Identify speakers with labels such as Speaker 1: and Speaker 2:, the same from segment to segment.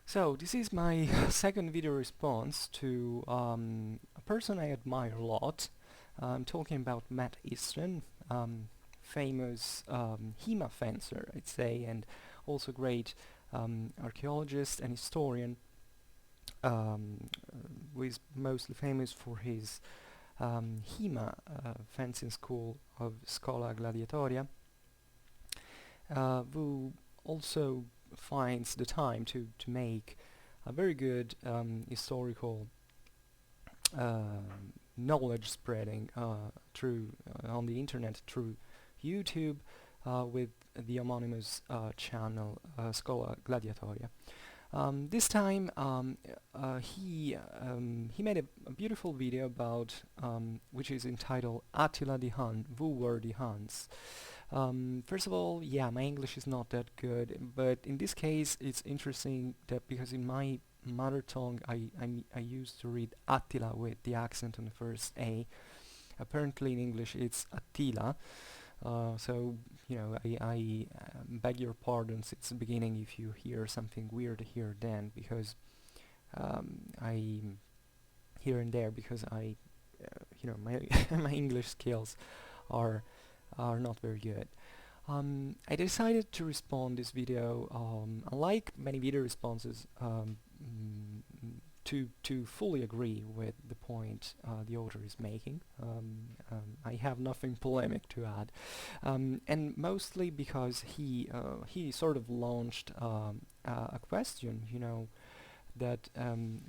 Speaker 1: So this is my second video response to a person I admire a lot. I'm talking about Matt Easton, famous HEMA fencer, I'd say, and also great archaeologist and historian, who is mostly famous for his HEMA fencing school of Schola Gladiatoria, who also finds the time to make a very good historical knowledge spreading through on the internet through YouTube with the homonymous channel Schola Gladiatoria. This time he made a beautiful video about which is entitled Attila the Hun, Who Were the Huns? First of all, yeah, my English is not that good, but in this case it's interesting that because in my mother tongue I used to read Attila with the accent on the first A. Apparently in English it's Attila, so you know I beg your pardon since the beginning if you hear something weird here then, because I here and there because you know my my English skills are not very good. I decided to respond this video, unlike many video responses, to fully agree with the point the author is making. I have nothing polemic to add, and mostly because he sort of launched a question, you know, that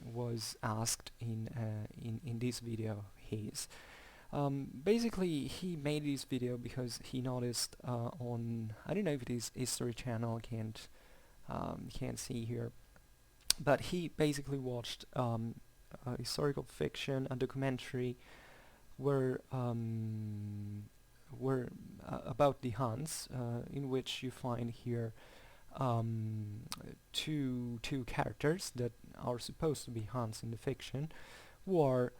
Speaker 1: was asked in this video his. Basically, he made this video because he noticed on, I don't know if it is History Channel, can't see here, but he basically watched a historical fiction, a documentary, where about the Huns, in which you find here two characters that are supposed to be Huns in the fiction, who are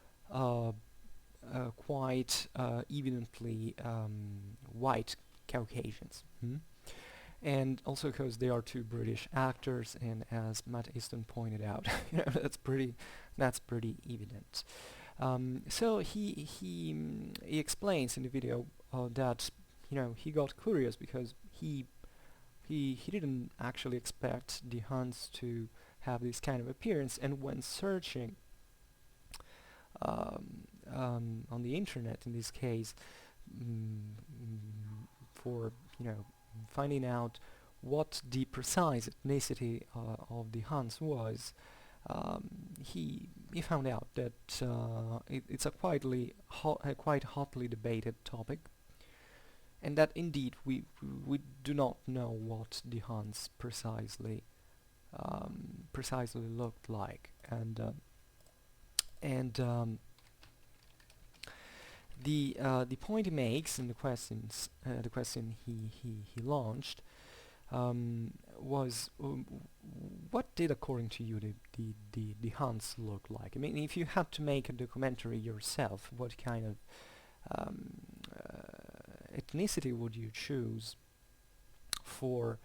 Speaker 1: quite evidently white Caucasians, and also because they are two British actors, and as Matt Easton pointed out, you know, that's pretty evident. So he explains in the video that, you know, he got curious because he didn't actually expect the Huns to have this kind of appearance, and when searching on the internet in this case, for, you know, finding out what the precise ethnicity of the Huns was, he found out that it's a quite hotly debated topic, and that indeed we do not know what the Huns precisely looked like, and the point he makes in the questions, the question he launched, was what did, according to you, the Huns look like? I mean, if you had to make a documentary yourself, what kind of ethnicity would you choose for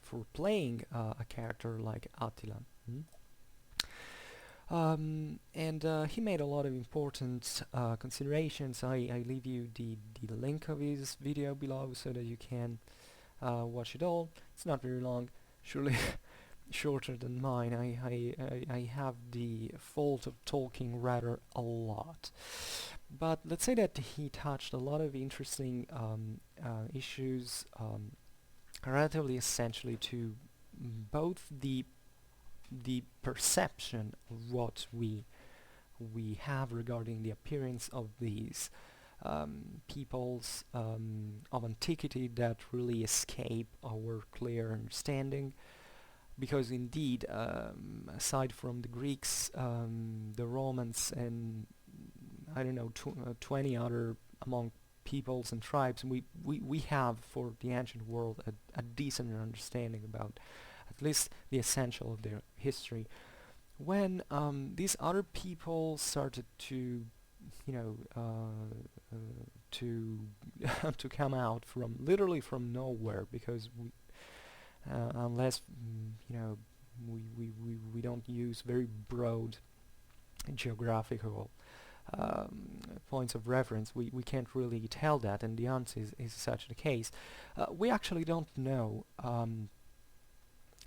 Speaker 1: for playing a character like Attila? He made a lot of important considerations. I leave you the link of his video below so that you can watch it all. It's not very long, surely shorter than mine. I have the fault of talking rather a lot. But let's say that he touched a lot of interesting issues, relatively essentially to both the perception of what we have regarding the appearance of these peoples of antiquity that really escape our clear understanding, because indeed, aside from the Greeks, the Romans, and I don't know, 20 other among peoples and tribes, we have for the ancient world a decent understanding about at least the essential of their history. When these other people started to you know, to to come out from literally from nowhere, because unless you know, we don't use very broad geographical points of reference, we can't really tell that, and the answer is such the case. We actually don't know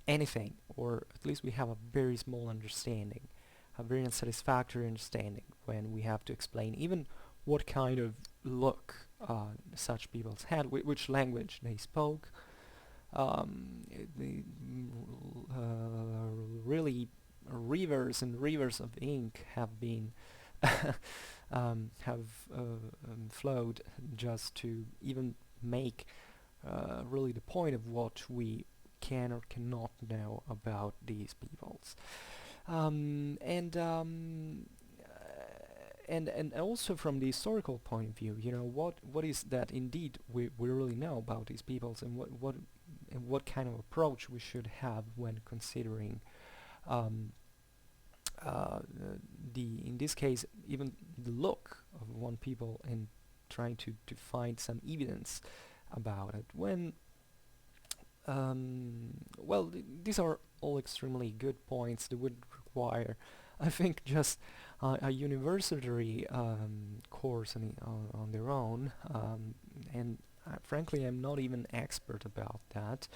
Speaker 1: anything, or at least we have a very small understanding, a very unsatisfactory understanding, when we have to explain even what kind of look such peoples had, which language they spoke. The really rivers and rivers of ink have been have flowed just to even make really the point of what we can or cannot know about these peoples. And also from the historical point of view, you know, what is that indeed we really know about these peoples, and what kind of approach we should have when considering um, in this case, even the look of one people, and trying to find some evidence about it. When well, these are all extremely good points that would require, I think, just a university course on their own, and frankly, I'm not even expert about that.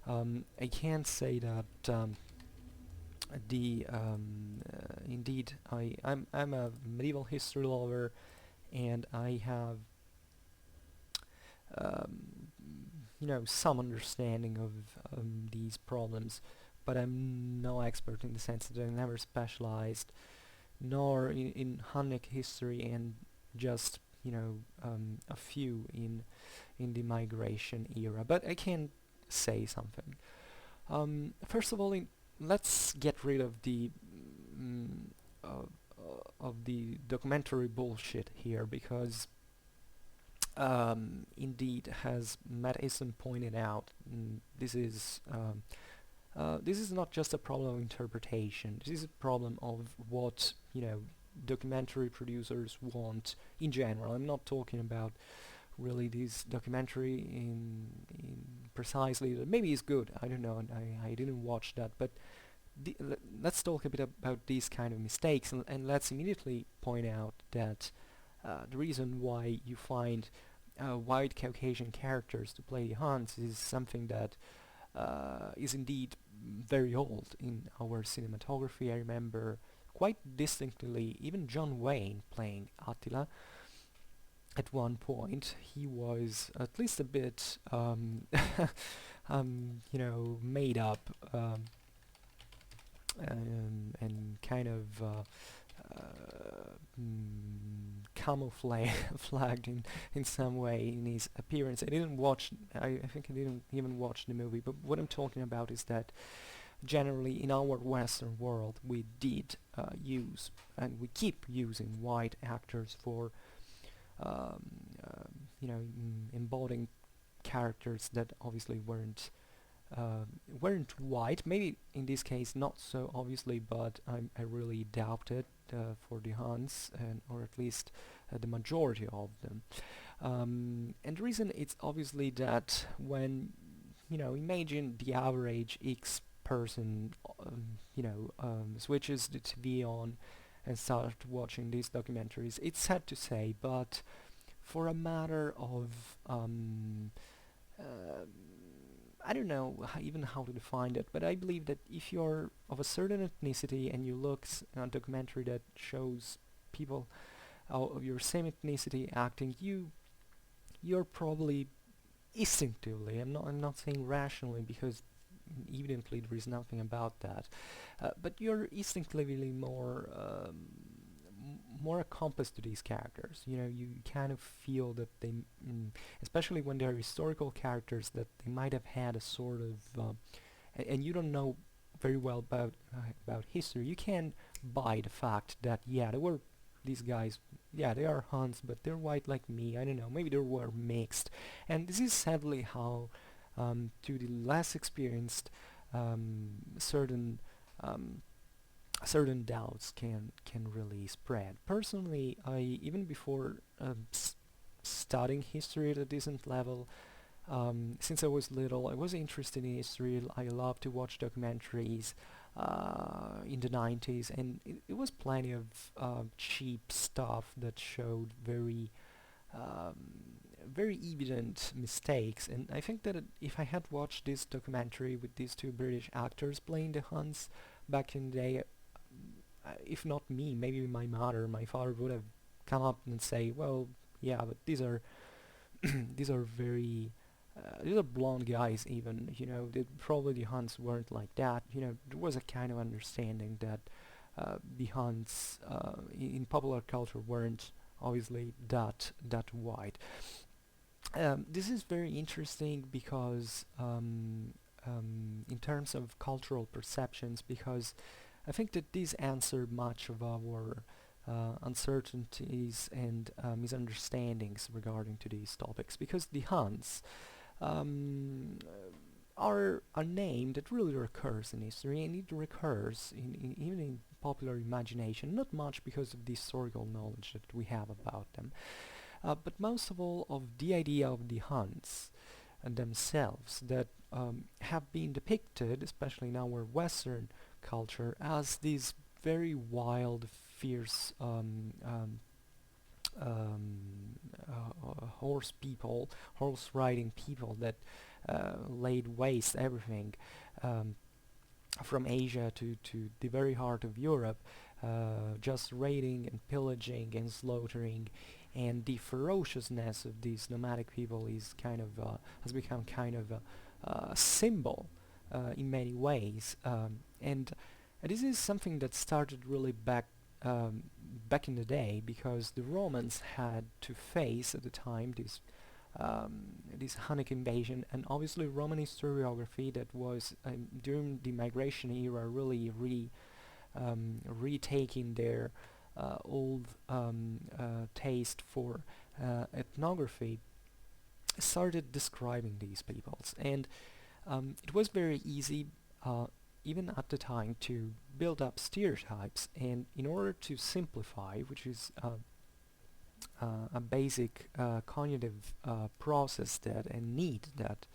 Speaker 1: I can't say that indeed I'm a medieval history lover, and I have you know, some understanding of these problems, but I'm no expert, in the sense that I never specialized, nor in Hunnic history, and just, you know, a few in the migration era. But I can say something. First of all, let's get rid of the of the documentary bullshit here, because indeed, as Matt Easton pointed out, this is not just a problem of interpretation. This is a problem of what, you know, documentary producers want in general. I'm not talking about really this documentary in precisely, that maybe it's good, I don't know, I didn't watch that, but let's talk a bit about these kind of mistakes, and let's immediately point out that the reason why you find white Caucasian characters to play the Huns is something that is indeed very old in our cinematography. I remember quite distinctly even John Wayne playing Attila. At one point, he was at least a bit, you know, made up, and kind of camouflaged in some way in his appearance. I think I didn't even watch the movie, but what I'm talking about is that generally in our Western world we did use, and we keep using, white actors for you know, embodying characters that obviously weren't white. Maybe in this case not so obviously, but I really doubt it for the Huns, or at least the majority of them. And the reason it's obviously that when, you know, imagine the average X person, you know, switches the TV on and start watching these documentaries. It's sad to say, but for a matter of I don't know even how to define it, but I believe that if you're of a certain ethnicity and you look at a documentary that shows people of your same ethnicity acting, you're probably instinctively, I'm not saying rationally, because evidently there is nothing about that, but you're instinctively more accomplished to these characters. You know, you kind of feel that they, especially when they're historical characters, that they might have had a sort of, and you don't know very well about history. You can buy the fact that, yeah, there were these guys, yeah, they are Huns, but they're white like me. I don't know, maybe they were mixed. And this is sadly how to the less experienced certain certain doubts can really spread. Personally, I even before studying history at a decent level, since I was little, I was interested in history. I loved to watch documentaries in the 90s, and it was plenty of cheap stuff that showed um, very evident mistakes. And I think that if I had watched this documentary with these two British actors playing the Huns back in the day, if not me, maybe my mother, my father would have come up and say, "Well, yeah, but these are these are very these are blonde guys. Even probably the Huns weren't like that. There was a kind of understanding that the Huns in popular culture weren't obviously that white." This is very interesting because in terms of cultural perceptions, because I think that these answer much of our uncertainties and misunderstandings regarding to these topics, because the Huns um, are a name that really recurs in history, and it recurs even in popular imagination, not much because of the historical knowledge that we have about them, but most of all of the idea of the Huns themselves that have been depicted, especially in our Western culture, as these very wild, fierce horse people, horse riding people that laid waste everything um, from Asia to the very heart of Europe, just raiding and pillaging and slaughtering, and the ferociousness of these nomadic people is kind of has become kind of a symbol in many ways, and this is something that started really back in the day, because the Romans had to face at the time this Hunnic invasion, and obviously Roman historiography that was during the migration era really retaking their old taste for ethnography, started describing these peoples, and it was very easy even at the time to build up stereotypes, and in order to simplify, which is a basic cognitive process that and need that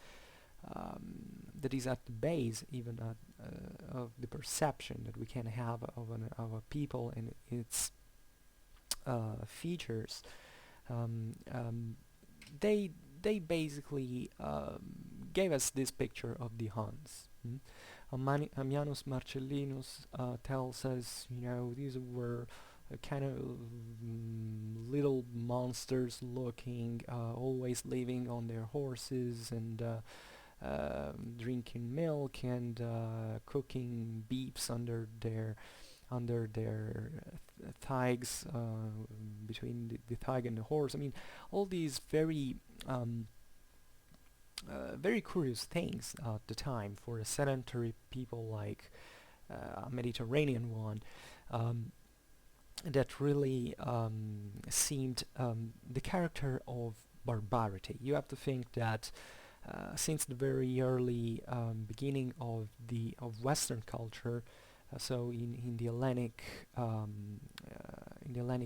Speaker 1: is at the base even of the perception that we can have of a people and its features. Um, um, they they basically gave us this picture of the Huns. Ammianus Marcellinus tells us, these were kind of little monsters looking, always living on their horses and drinking milk and cooking beefs under their thighs, between the thigh and the horse. I mean, all these very curious things at the time for a sedentary people like a Mediterranean one. That really seemed the character of barbarity. You have to think that since the very early beginning of Western culture, so in the Hellenic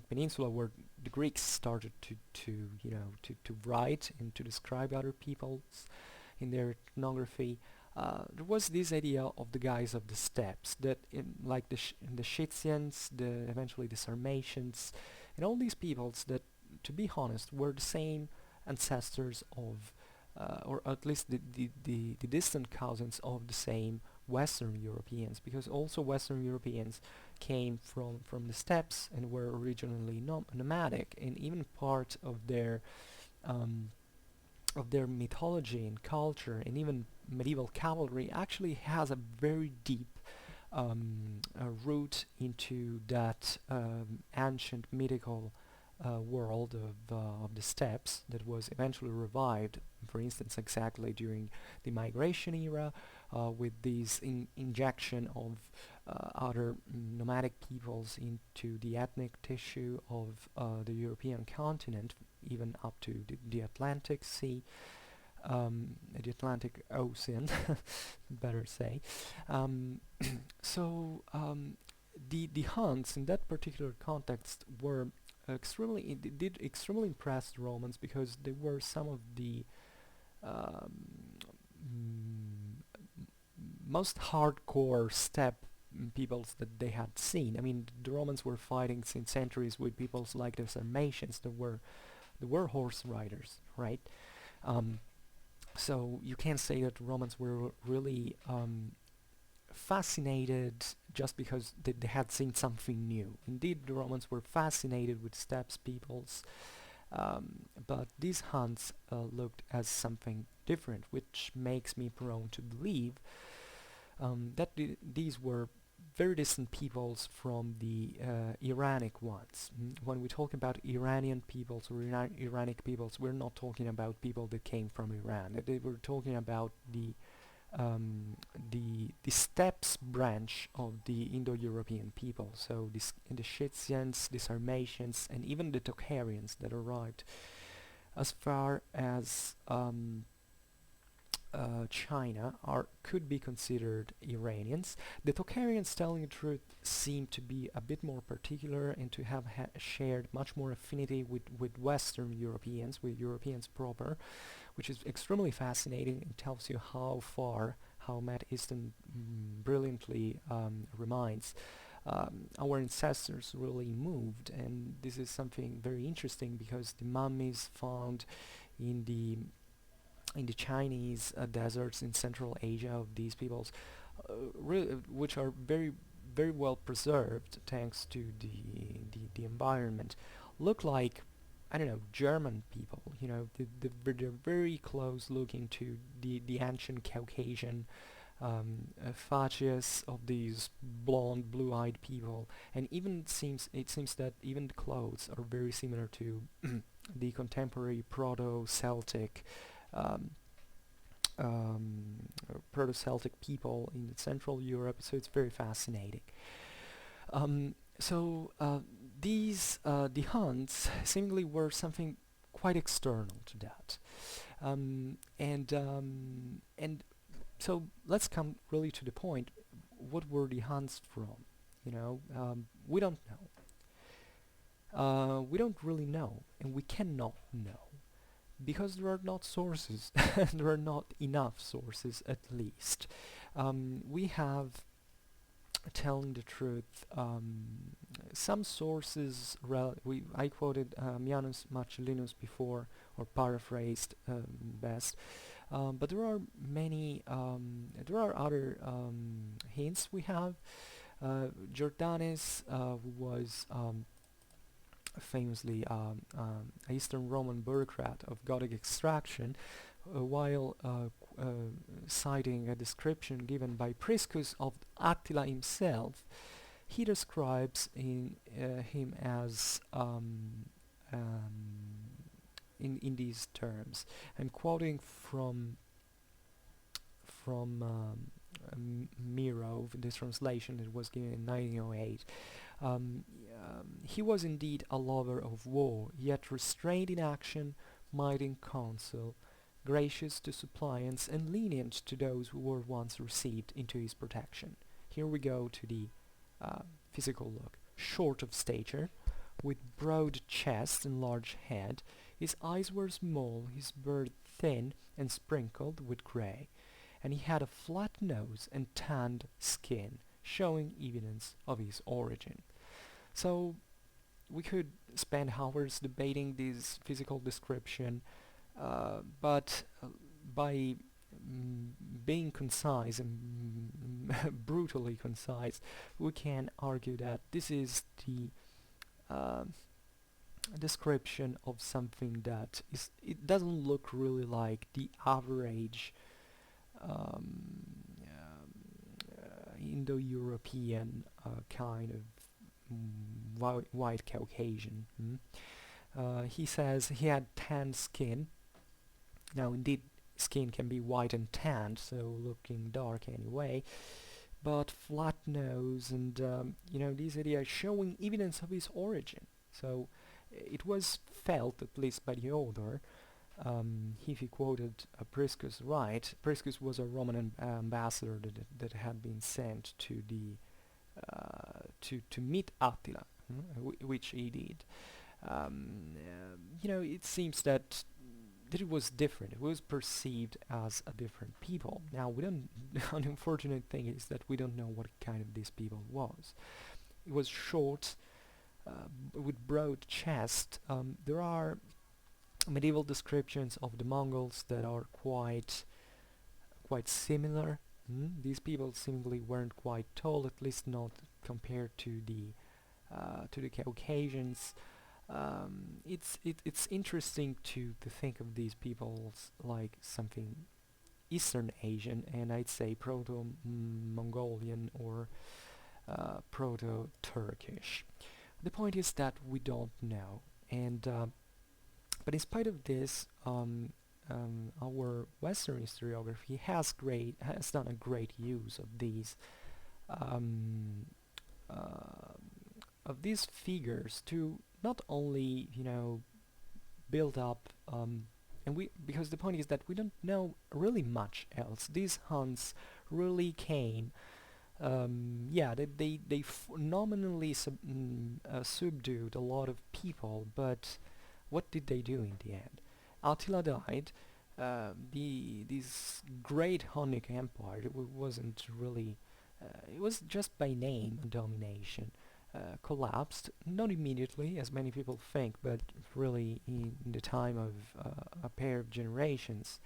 Speaker 1: Peninsula, where the Greeks started to write and to describe other peoples in their ethnography, there was this idea of the guys of the steppes, that like the Scythians, eventually the Sarmatians, and all these peoples that, to be honest, were the same ancestors of, or at least the distant cousins of the same Western Europeans, because also Western Europeans came from the steppes and were originally nomadic, and even part of their mythology and culture and even medieval cavalry actually has a very deep root into that ancient mythical world of the steppes that was eventually revived, for instance, exactly during the migration era, with this injection of other nomadic peoples into the ethnic tissue of the European continent, even up to the Atlantic Sea, the Atlantic Ocean, better say. So the Huns in that particular context were did extremely impress the Romans because they were some of the um, most hardcore steppe peoples that they had seen. I mean, the Romans were fighting since centuries with peoples like the Sarmatians that were horse riders, right? Um, so you can't say that the Romans were really fascinated just because they had seen something new. Indeed, the Romans were fascinated with steppes peoples, but these Huns looked as something different, which makes me prone to believe that these were very distant peoples from the Iranic ones. When we talk about Iranian peoples or Iranic peoples, we're not talking about people that came from Iran. They were talking about the steppes branch of the Indo-European people. So the Scythians, the Sarmatians, and even the Tarkarians that arrived as far as China could be considered Iranians. The Tarkarians, telling the truth, seem to be a bit more particular and to have shared much more affinity with Western Europeans, with Europeans proper, which is extremely fascinating and tells you how Matt Easton brilliantly reminds, our ancestors really moved. And this is something very interesting because the mummies found in the Chinese deserts in Central Asia of these peoples, which are very well preserved thanks to the environment, look like, I don't know, German people. You know, they're very close looking to the ancient Caucasian facies of these blonde, blue-eyed people, and even it seems that even the clothes are very similar to the contemporary Proto-Celtic um, Proto-Celtic people in Central Europe. So it's very fascinating. The Huns seemingly were something quite external to that, and so let's come really to the point. What were the Huns from? You know, we don't know. We don't really know, and we cannot know because there are not sources. There are not enough sources, at least. We have, telling the truth, some sources. I quoted Janus Marcellinus before, or paraphrased best. But there are many. There are other hints we have. Jordanes, who was famously Eastern Roman bureaucrat of Gothic extraction, while citing a description given by Priscus of Attila himself, he describes him as in these terms. I'm quoting from Miro, this translation that was given in 1908. He was indeed a lover of war, yet restrained in action, mild in counsel, gracious to suppliants, and lenient to those who were once received into his protection. Here we go to the physical look. Short of stature, with broad chest and large head, his eyes were small, his beard thin and sprinkled with grey, and he had a flat nose and tanned skin, showing evidence of his origin. So we could spend hours debating this physical description, but by being concise and brutally concise, we can argue that this is the description of something that it doesn't look really like the average Indo-European kind of white Caucasian. He says he had tanned skin. Now, indeed, skin can be white and tanned, so looking dark anyway. But flat nose and these ideas showing evidence of his origin. So it was felt, at least by the author, if he quoted Priscus right. Priscus was a Roman ambassador that had been sent to the to meet Attila, which he did. It seems that it was different. It was perceived as a different people. Now we don't. An unfortunate thing is that we don't know what kind of this people was. It was short, with broad chest. There are medieval descriptions of the Mongols that are quite similar. These people simply weren't quite tall, at least not compared to the Caucasians. It's interesting to think of these peoples like something Eastern Asian, and I'd say Proto-Mongolian or Proto-Turkish. The point is that we don't know, and but in spite of this, our Western historiography has done a great use um, uh, of these figures to not only build up and we because the point is that we don't know really much else. These Huns really came. Yeah, they nominally subdued a lot of people, but what did they do in the end? Attila died. This great Hunnic empire, wasn't really. It was just by name a domination. Collapsed, not immediately, as many people think, but really in the time of a pair of generations.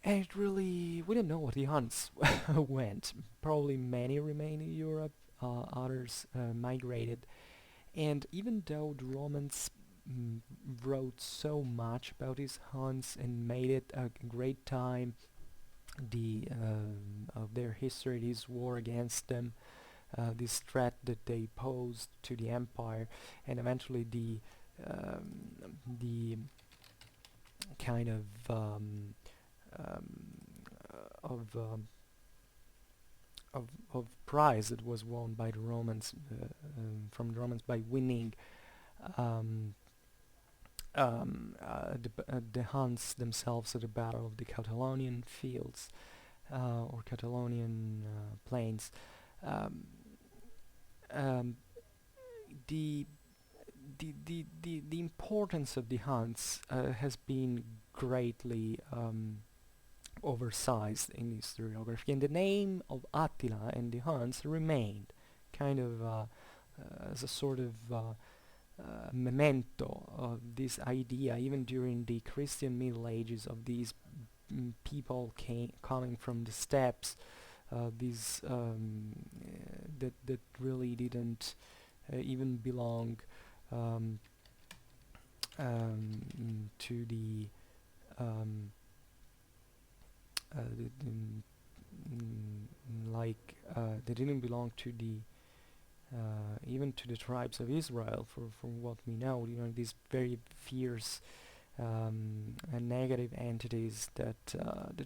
Speaker 1: And it really, we don't know what the Huns went. Probably many remained in Europe, others migrated. And even though the Romans wrote so much about these Huns and made it a great time, of their history, this war against them, this threat that they posed to the empire, and eventually the kind um, of, um, of prize that was won by the Romans, from the Romans by winning um, the Huns themselves at the Battle of the Catalonian fields, or Catalonian plains. Um, um, the, the importance of the Huns has been greatly oversized in historiography, and the name of Attila and the Huns remained kind of as a sort of memento of this idea, even during the Christian Middle Ages, of these people coming from the steppes, these that really didn't even belong um, to um, they didn't belong to the even to the tribes of Israel, for what we know. These very fierce and negative entities that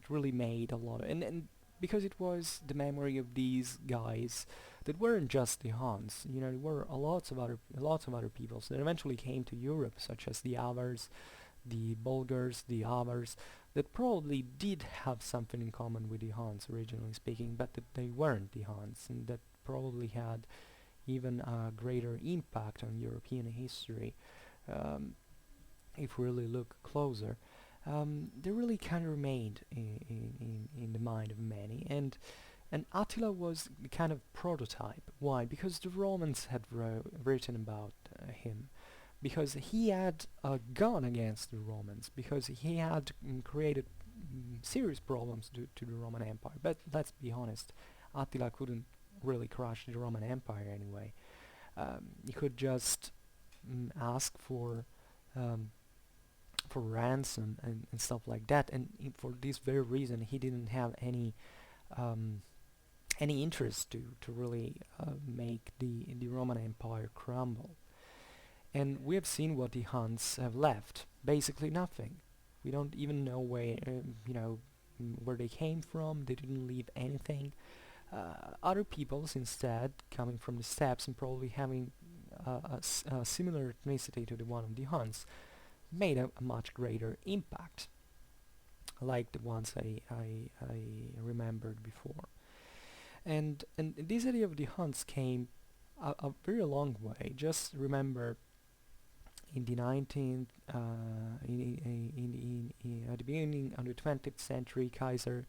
Speaker 1: really made a lot of, and because it was the memory of these guys that weren't just the Huns. There were lots of other peoples that eventually came to Europe, such as the Avars, the Bulgars, the Avars, that probably did have something in common with the Huns, originally speaking, but that they weren't the Huns, and that probably had even a greater impact on European history. If we really look closer, they really kind of remained in the mind of many, and Attila was the kind of prototype. Why? Because the Romans had written about him, because he had gone against the Romans, because he had created serious problems to the Roman Empire. But let's be honest, Attila couldn't really crush the Roman Empire anyway. He could just ask for ransom and stuff like that, and for this very reason he didn't have any interest to really make the Roman Empire crumble. And we have seen what the Huns have left. Basically nothing. We don't even know where they came from. They didn't leave anything. Other peoples instead, coming from the steppes and probably having a similar ethnicity to the one of the Huns, made a much greater impact, like the ones I remembered before. And this idea of the Huns came a very long way. Just remember, in the 19th, at the beginning of the 20th century, Kaiser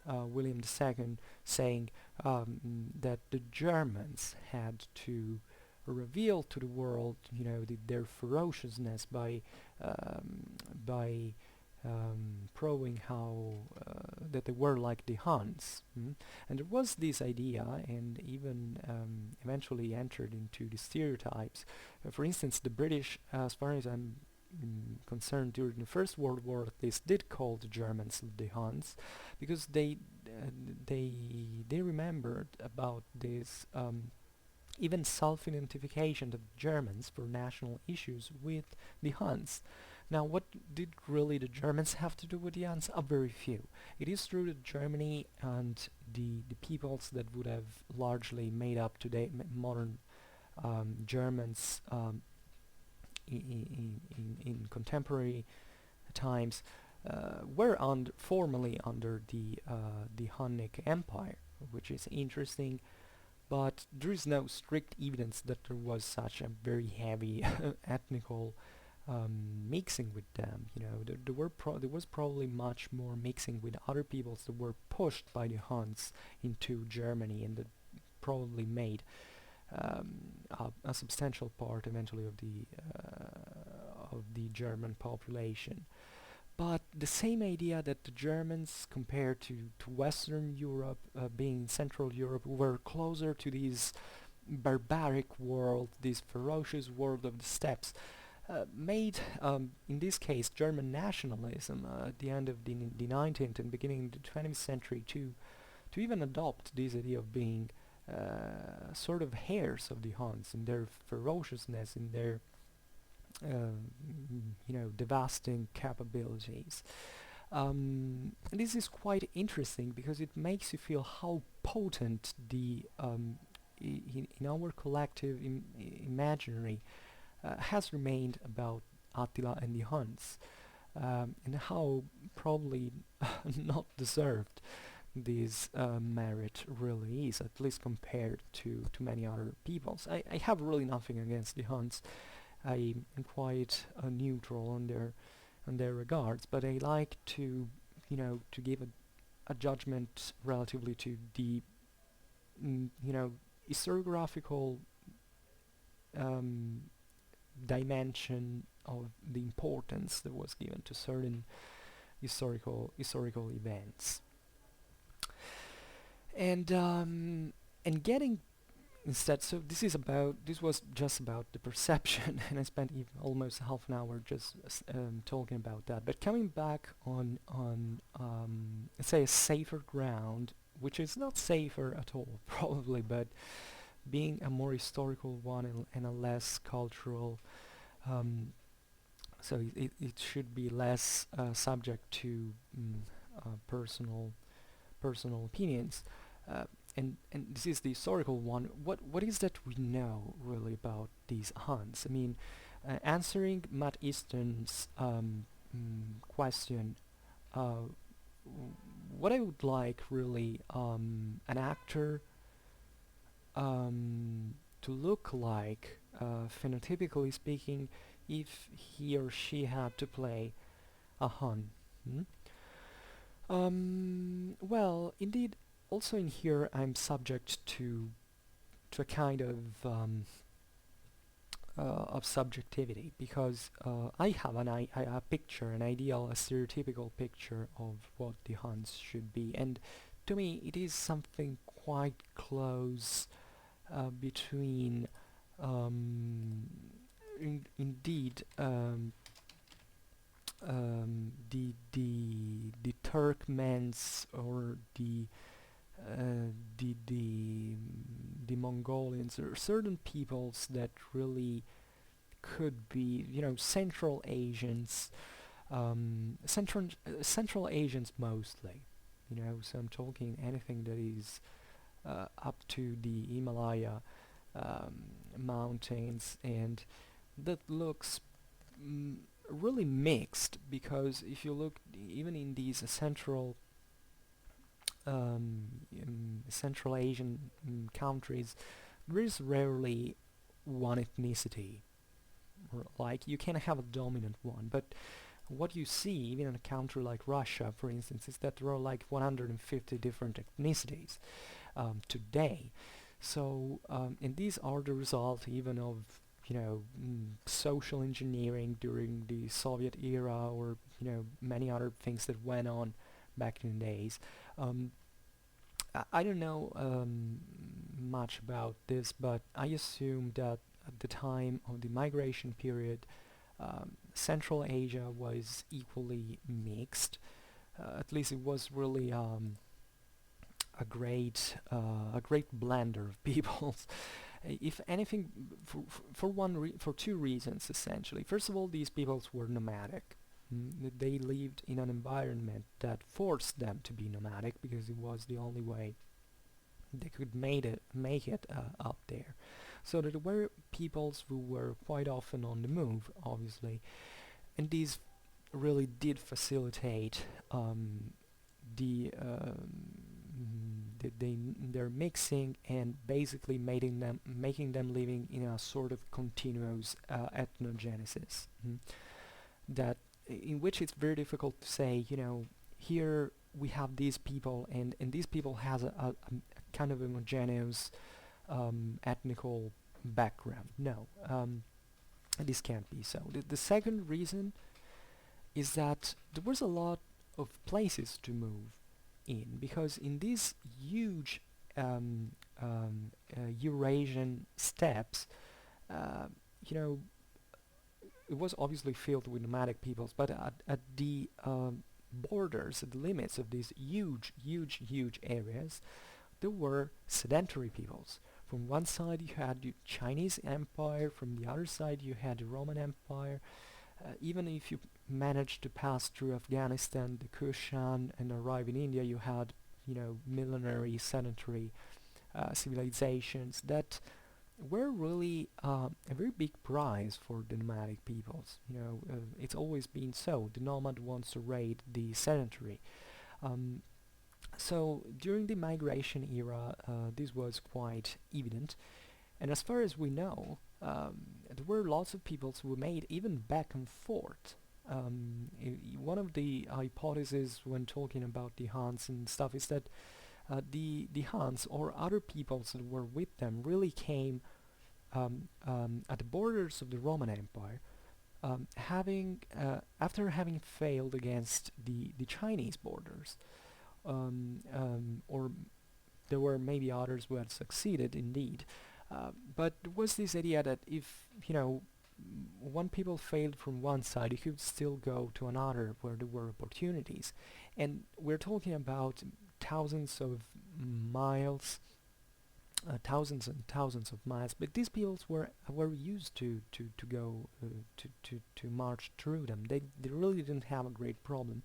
Speaker 1: William II saying that the Germans had to reveal to the world, their ferociousness by proving how that they were like the Huns. And there was this idea, and even eventually entered into the stereotypes. For instance, the British, as far as I'm concerned, during the First World War, at least, did call the Germans the Huns, because they remembered about this even self-identification of Germans for national issues with the Huns. Now, what did really the Germans have to do with the Huns? Very few. It is true that Germany and the peoples that would have largely made up today modern Germans in contemporary times were formally under the Hunnic Empire, which is interesting. But there is no strict evidence that there was such a very heavy ethnical mixing with them. There was probably much more mixing with other peoples that were pushed by the Huns into Germany, and that probably made a substantial part eventually of the German population. But the same idea that the Germans, compared to Western Europe, being Central Europe, were closer to this barbaric world, this ferocious world of the steppes, made, in this case, German nationalism at the end of the 19th and beginning of the 20th century to even adopt this idea of being sort of heirs of the Huns in their ferociousness, in their devastating capabilities. This is quite interesting because it makes you feel how potent the in our collective imaginary has remained about Attila and the Huns, and how probably not deserved this merit really is, at least compared to many other peoples. I have really nothing against the Huns. I am quite neutral on their regards, but I like to to give a judgment relatively to the historiographical dimension of the importance that was given to certain historical events, and getting instead. So this was just about the perception, and I spent almost half an hour just talking about that. But coming back on let's say a safer ground, which is not safer at all probably, but being a more historical one and a less cultural, so it should be less subject to personal opinions. And this is the historical one. What is that we know really about these Huns? I mean, answering Matt Easton's question, what I would like really an actor to look like, phenotypically speaking, if he or she had to play a Hun. Well, indeed. Also in here, I'm subject to a kind of subjectivity, because I have a picture, an ideal, a stereotypical picture of what the Huns should be, and to me it is something quite close between indeed the Turkmens or the Mongolians, or certain peoples that really could be, Central Asians, Central Asians mostly, so I'm talking anything that is up to the Himalaya mountains, and that looks really mixed, because if you look even in these Central Central Asian countries, there is rarely one ethnicity. Like, you can have a dominant one, but what you see, even in a country like Russia, for instance, is that there are like 150 different ethnicities today. So, and these are the result even of, social engineering during the Soviet era, or many other things that went on back in the days. Um, I don't know much about this, but I assume that at the time of the migration period, Central Asia was equally mixed. At least it was really a great blender of peoples. If anything, for two reasons essentially. First of all, these peoples were nomadic. They lived in an environment that forced them to be nomadic because it was the only way they could make it up there. So there were peoples who were quite often on the move, obviously, and these really did facilitate their mixing, and basically making them living in a sort of continuous ethnogenesis, that in which it's very difficult to say, here we have these people, and these people has a kind of homogeneous ethnical background. No, this can't be so. The second reason is that there was a lot of places to move in, because in these huge Eurasian steppes, you know, it was obviously filled with nomadic peoples, but at the borders, at the limits of these huge areas, there were sedentary peoples. From one side you had the Chinese Empire, from the other side you had the Roman Empire. Even if you managed to pass through Afghanistan, the Kushan, and arrive in India, you had, millenary sedentary civilizations that were really a very big prize for the nomadic peoples. It's always been so. The nomad wants to raid the sedentary. So during the migration era, this was quite evident. And as far as we know, there were lots of peoples who made even back and forth. One of the hypotheses when talking about the Huns and stuff is that the Huns or other peoples that were with them really came at the borders of the Roman Empire, after having failed against the Chinese borders, or there were maybe others who had succeeded indeed. But there was this idea that if, one people failed from one side, you could still go to another where there were opportunities. And we're talking about thousands of miles, thousands and thousands of miles, but these peoples were used to go to march through them. They really didn't have a great problem,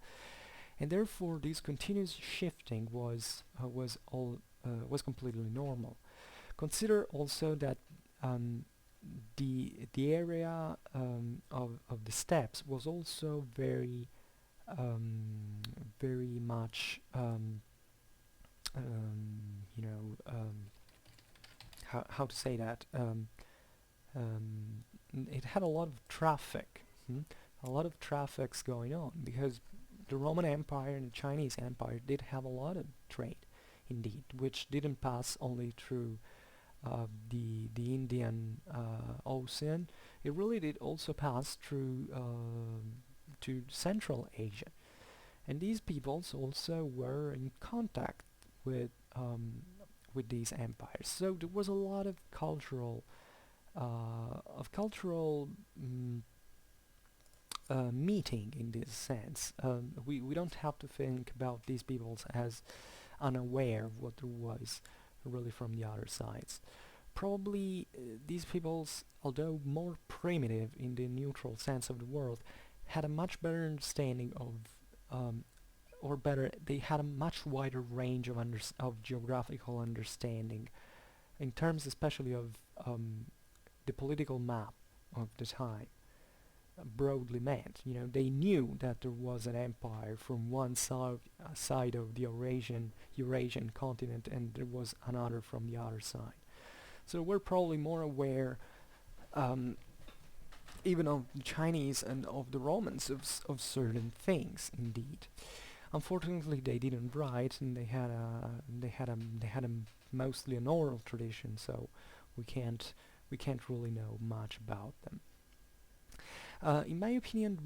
Speaker 1: and therefore this continuous shifting was completely normal. Consider also that the area of the steppes was also very much how to say that, it had a lot of traffic, a lot of traffics going on, because the Roman Empire and the Chinese Empire did have a lot of trade indeed, which didn't pass only through the Indian Ocean. It really did also pass through to Central Asia, and these peoples also were in contact with these empires. So there was a lot of cultural meeting in this sense. We don't have to think about these peoples as unaware of what there was really from the other sides. Probably these peoples, although more primitive in the neutral sense of the word, had a much better understanding of, or better, they had a much wider range of geographical understanding, in terms especially of the political map of the time. broadly meant. You know, they knew that there was an empire from one side of the Eurasian continent, and there was another from the other side. So we're probably more aware, um, even of the Chinese and of the Romans, of certain things. Indeed, unfortunately, they didn't write, and they had a mostly an oral tradition. So we can't really know much about them. In my opinion,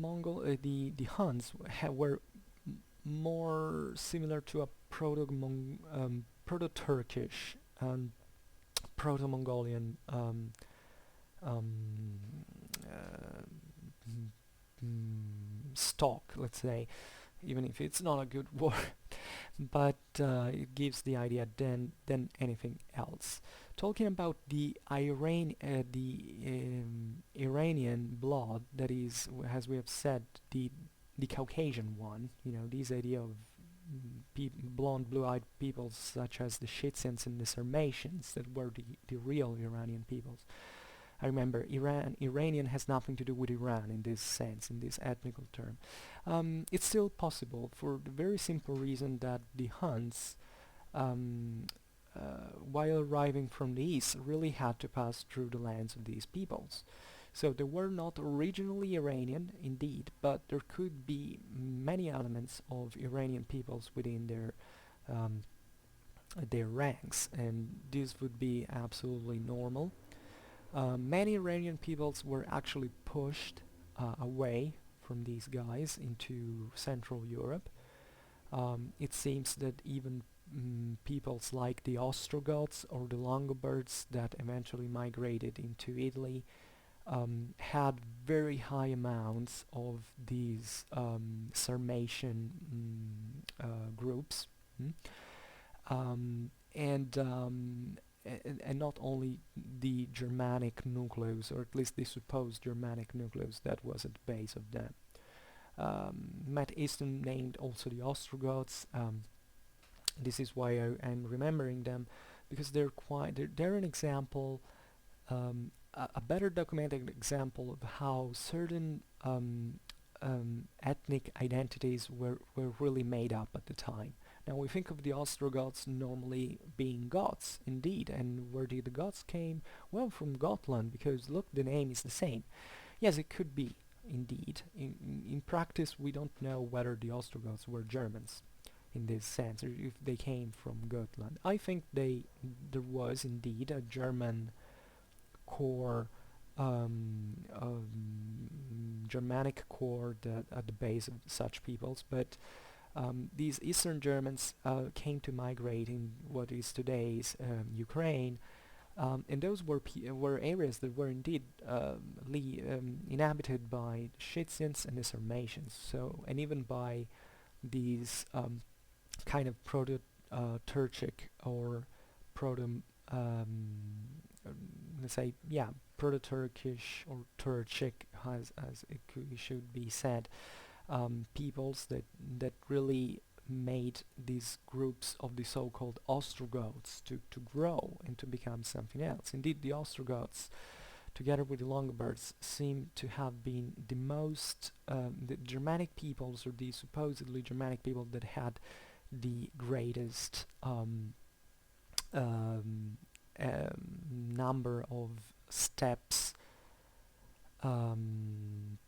Speaker 1: the Huns were more similar to a proto-Turkish and proto-Mongolian um, uh, stock, let's say, even if it's not a good word, but it gives the idea than anything else. Talking about the Iranian blood, that is, as we have said, the Caucasian one. You know, this idea of blonde, blue-eyed peoples such as the Scythians and the Sarmatians that were the real Iranian peoples. I remember Iranian has nothing to do with Iran in this sense, in this ethnical term. It's still possible for the very simple reason that the Huns, while arriving from the east, really had to pass through the lands of these peoples. So they were not originally Iranian, indeed, but there could be many elements of Iranian peoples within their ranks, and this would be absolutely normal. Many Iranian peoples were actually pushed away from these guys into Central Europe. It seems that even peoples like the Ostrogoths or the Longobards that eventually migrated into Italy had very high amounts of these Sarmatian groups. Mm? And not only the Germanic nucleus, or at least the supposed Germanic nucleus that was at the base of them. Matt Easton named also the Ostrogoths. This is why I'm remembering them, because they're an example, a better documented example of how certain ethnic identities were really made up at the time. Now we think of the Ostrogoths normally being Goths, indeed, and where did the Goths came? Well, from Gotland, because look, the name is the same. Yes, it could be, indeed. In practice, we don't know whether the Ostrogoths were Germans, in this sense, or if they came from Gotland. I think there was indeed a German core, Germanic core that at the base of such peoples, but these Eastern Germans came to migrate in what is today's Ukraine, and those were areas that were indeed inhabited by Scythians and the Sarmatians. So, and even by these kind of proto-Turkic or proto, let's say, yeah, proto-Turkish or Turkic, as it should be said. Peoples that really made these groups of the so-called Ostrogoths to grow and to become something else. Indeed, the Ostrogoths, together with the Longobards, seem to have been the most the Germanic peoples, or the supposedly Germanic people that had the greatest number of steppes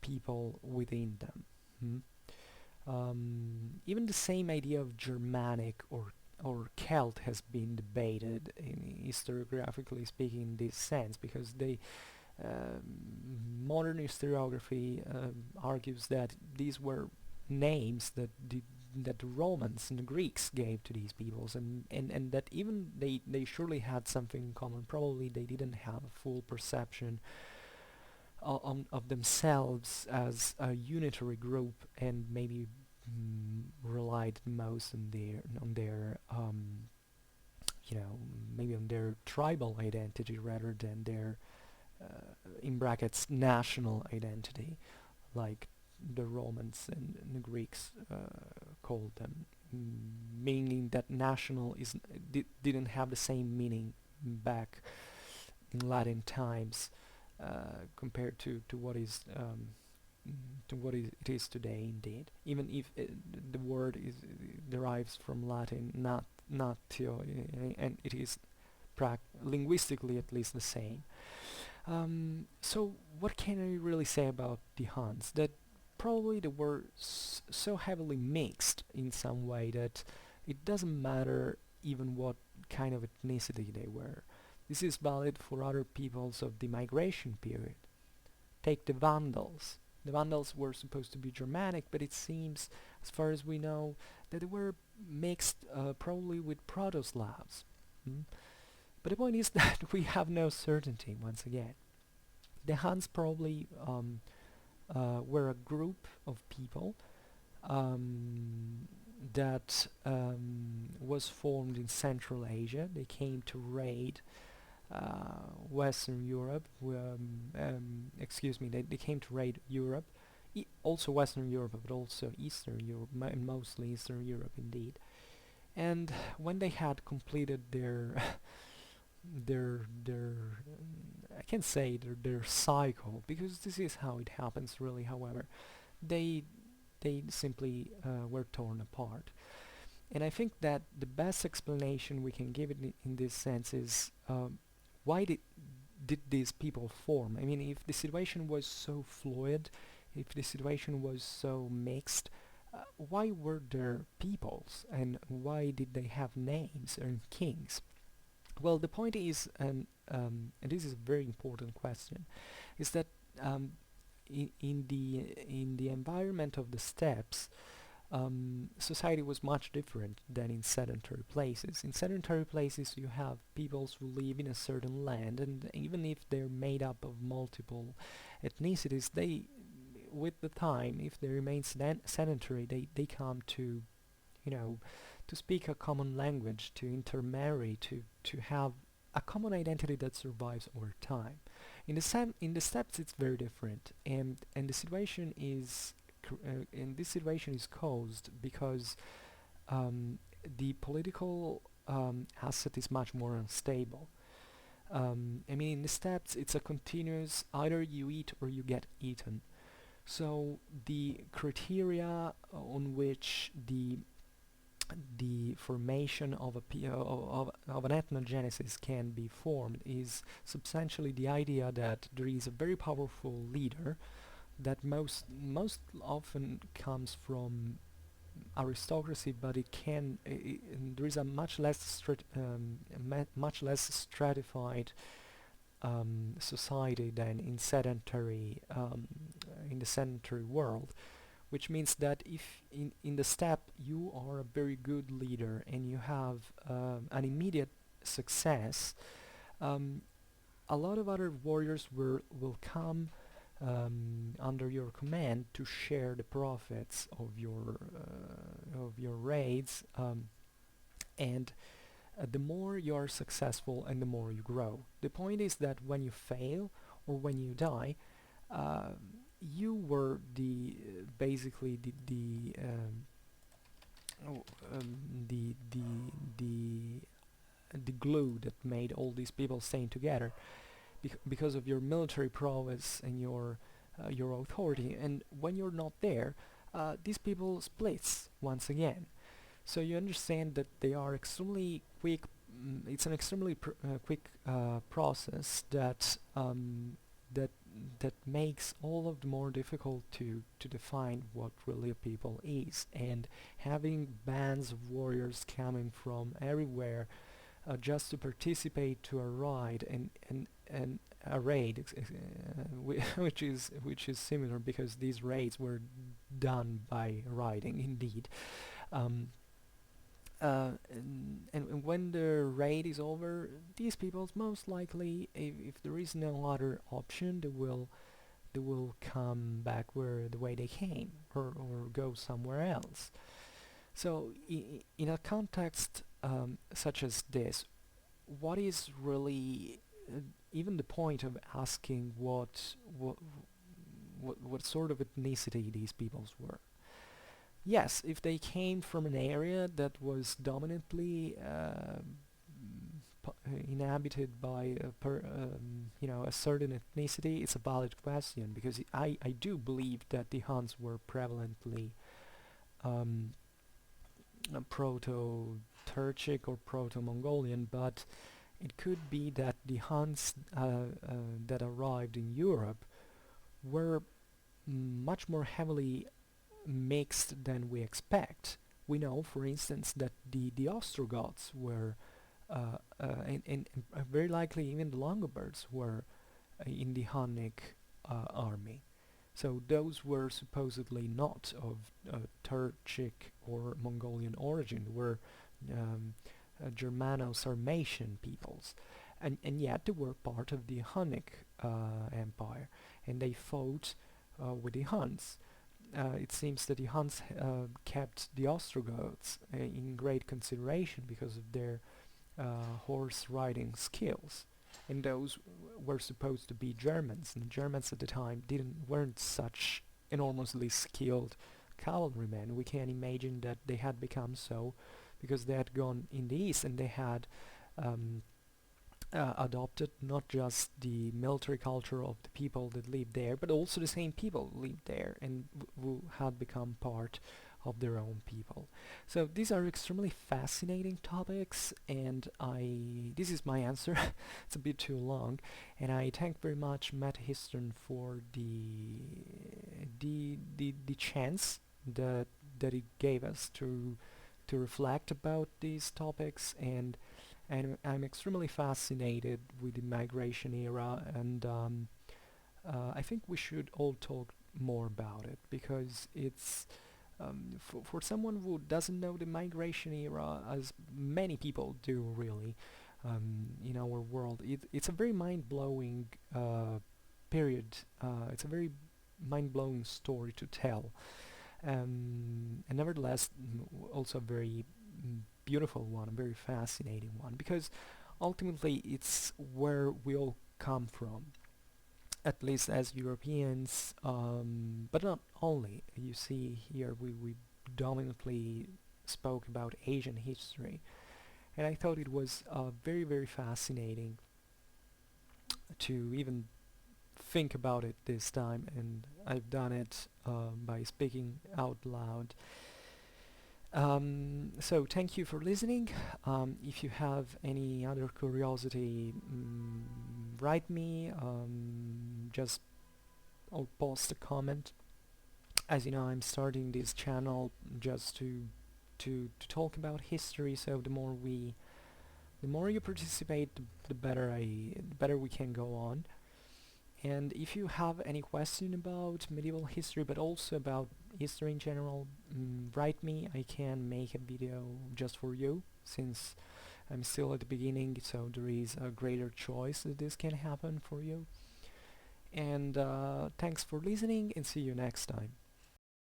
Speaker 1: people within them. Even the same idea of Germanic or Celt has been debated, historiographically speaking, in this sense, because modern historiography argues that these were names that the Romans and the Greeks gave to these peoples, and that even they surely had something in common. Probably they didn't have a full perception of themselves as a unitary group, and maybe relied most on their you know, maybe on their tribal identity rather than their in brackets national identity, like the Romans and the Greeks called them, meaning that national didn't have the same meaning back in Latin times compared to what is to what it is today, indeed. Even if the word derives from Latin, natio, and it is linguistically at least the same. So what can I really say about the Huns? That probably they were so heavily mixed in some way that it doesn't matter even what kind of ethnicity they were. This is valid for other peoples of the migration period. Take the Vandals. The Vandals were supposed to be Germanic, but it seems, as far as we know, that they were mixed probably with Proto-Slavs. Mm? But the point is that we have no certainty, once again. The Huns probably were a group of people that was formed in Central Asia. They came to raid Western Europe. Excuse me, they came to raid Europe. Also Western Europe, but also Eastern Europe, mostly Eastern Europe indeed. And when they had completed their their I can't say their cycle, because this is how it happens really. However, they simply were torn apart. And I think that the best explanation we can give it in this sense is why did these people form? I mean, if the situation was so fluid, if the situation was so mixed, why were there peoples, and why did they have names and kings? Well, the point is, and this is a very important question, is that in the environment of the steppes, society was much different than in sedentary places. In sedentary places, you have peoples who live in a certain land, and even if they're made up of multiple ethnicities, they, with the time, if they remain sedentary, they come to, you know, to speak a common language, to intermarry, to have a common identity that survives over time. In the steppes, it's very different, and the situation is and this situation is caused because the political asset is much more unstable. I mean, in the steppes, it's a continuous, either you eat or you get eaten. So the criteria on which the formation of of an ethnogenesis can be formed is substantially the idea that there is a very powerful leader that most often comes from aristocracy, but it can there is a much less stratified society than in the sedentary world, which means that if in the steppe you are a very good leader and you have an immediate success, a lot of other warriors will come under your command to share the profits of your raids, and the more you are successful and the more you grow. The point is that when you fail or when you die, you were basically oh, the glue that made all these people staying together, because of your military prowess and your authority. And when you're not there, these people splits once again. So you understand that they are extremely quick. It's an extremely quick process that that makes all of the more difficult to define what really a people is. And having bands of warriors coming from everywhere just to participate to a ride and a raid, which is similar, because these raids were done by riding indeed. Um, and when the raid is over, these peoples most likely, if there is no other option, they will come back where the way they came, or go somewhere else. So in a context such as this, what is really even the point of asking what sort of ethnicity these peoples were? Yes, if they came from an area that was dominantly inhabited by a certain ethnicity, it's a valid question, because I do believe that the Huns were prevalently um, proto-Turkic or proto-Mongolian, but it could be that the Huns that arrived in Europe were much more heavily mixed than we expect. We know, for instance, that the Ostrogoths were, and very likely even the Longobards were in the Hunnic army. So those were supposedly not of Turkic or Mongolian origin, were um, Germano-Sarmatian peoples, and yet they were part of the Hunnic Empire, and they fought with the Huns. It seems that the Huns kept the Ostrogoths in great consideration because of their horse riding skills, and those were supposed to be Germans, and Germans at the time weren't such enormously skilled cavalrymen. We can imagine that they had become so because they had gone in the east, and they had adopted not just the military culture of the people that lived there, but also the same people lived there and who had become part of their own people. So these are extremely fascinating topics, and this is my answer. It's a bit too long, and I thank very much Matt Easton for the chance that it gave us to reflect about these topics, and I'm extremely fascinated with the migration era, and I think we should all talk more about it, because it's for someone who doesn't know the migration era, as many people do really, in our world, it's a very mind-blowing period. It's a very mind-blowing story to tell, and nevertheless also a very beautiful one, a very fascinating one, because ultimately it's where we all come from, at least as Europeans, but not only. You see here we dominantly spoke about Asian history, and I thought it was very, very fascinating to even think about it this time, and I've done it by speaking out loud. So thank you for listening. If you have any other curiosity, write me. Just I'll post a comment. As you know, I'm starting this channel just to talk about history. So the more you participate, the better we can go on. And if you have any question about medieval history, but also about history in general, write me. I can make a video just for you, since I'm still at the beginning, so there is a greater choice that this can happen for you. And thanks for listening, and see you next time.